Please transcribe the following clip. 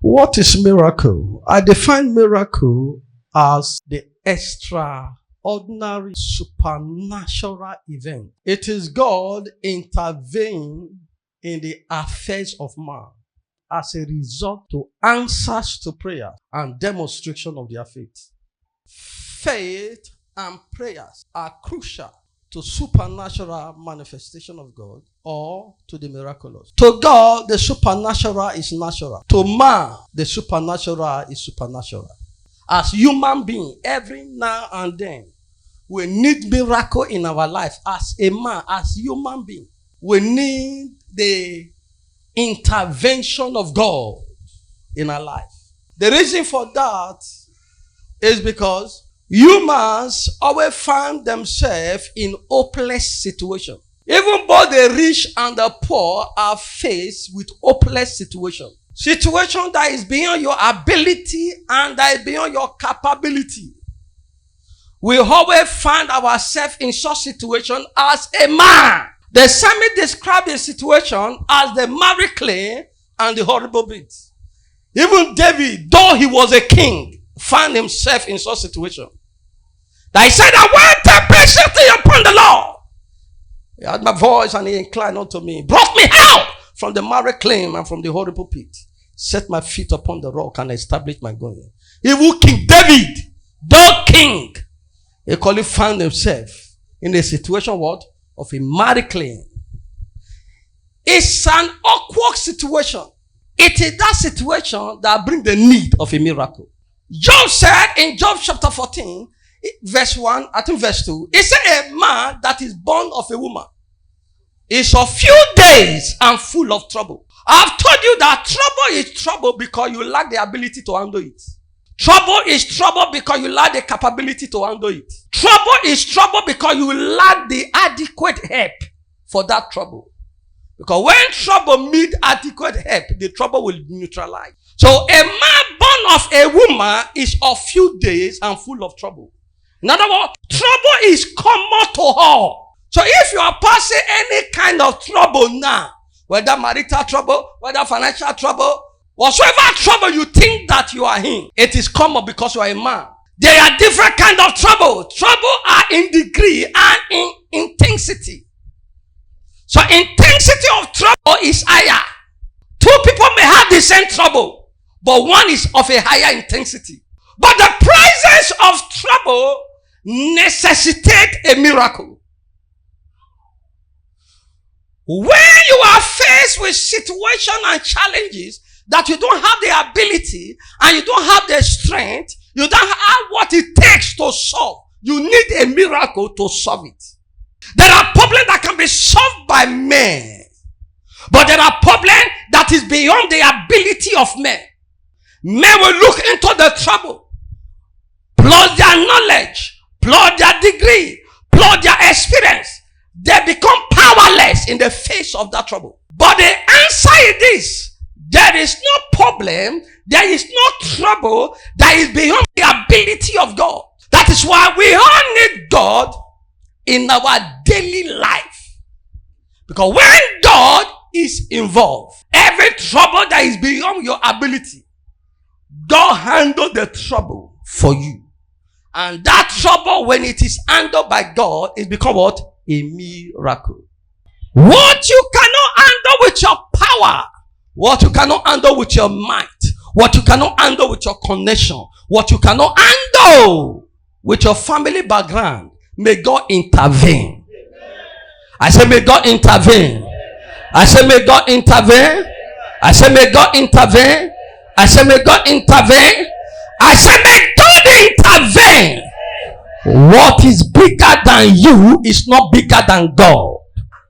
What is miracle? I define miracle as the extraordinary supernatural event. It is God intervening in the affairs of man as a result to answers to prayer and demonstration of their faith. Faith and prayers are crucial to supernatural manifestation of God or to the miraculous. To God, the supernatural is natural. To man, the supernatural is supernatural. As human being, every now and then, we need miracle in our life. As a man, as human being, we need the intervention of God in our life. The reason for that is because humans always find themselves in hopeless situations. Even both the rich and the poor are faced with hopeless situations. Situation that is beyond your ability and that is beyond your capability. We always find ourselves in such situation as a man. The psalmist described the situation as the marry clay and the horrible bit. Even David, though he was a king, found himself in such situation. That he said, I waited patiently upon the Lord. He heard my voice and he inclined unto me. Brought me out from the marry clay and from the horrible pit. Set my feet upon the rock and established my going. Even King David, though king, he clearly found himself in a situation what? Of a marry clay. It's an awkward situation. It is that situation that brings the need of a miracle. Job said in Job chapter 14, verse 1, I think verse 2, he said a man that is born of a woman is of few days and full of trouble. I've told you that trouble is trouble because you lack the ability to handle it. Trouble is trouble because you lack the capability to handle it. Trouble is trouble because you lack the adequate help for that trouble. Because when trouble meets adequate help, the trouble will neutralize. So a man born of a woman is of few days and full of trouble. In other words, trouble is common to all. So if you are passing any kind of trouble now, whether marital trouble, whether financial trouble, whatsoever trouble you think that you are in, it is common because you are a man. There are different kinds of trouble. Trouble are in degree and in intensity. So intensity of trouble is higher. Two people may have the same trouble, but one is of a higher intensity. But the presence of trouble necessitates a miracle. When you are faced with situations and challenges that you don't have the ability and you don't have the strength, you don't have what it takes to solve, you need a miracle to solve it. There are problems that can be solved by men, but there are problems that is beyond the ability of men. Men will look into the trouble, plus their knowledge, plus their degree, plus their experience. They become powerless in the face of that trouble. But the answer is this: there is no problem, there is no trouble that is beyond the ability of God. That is why we all need God in our daily life. Because when God is involved, every trouble that is beyond your ability, God handles the trouble for you. And that trouble, when it is handled by God, it becomes what? A miracle. What you cannot handle with your power, what you cannot handle with your might, what you cannot handle with your connection, what you cannot handle with your family background, may God intervene. I say may God intervene. I say may God intervene. I say may God intervene. I say may God intervene. I say may God intervene. What is bigger than you is not bigger than God.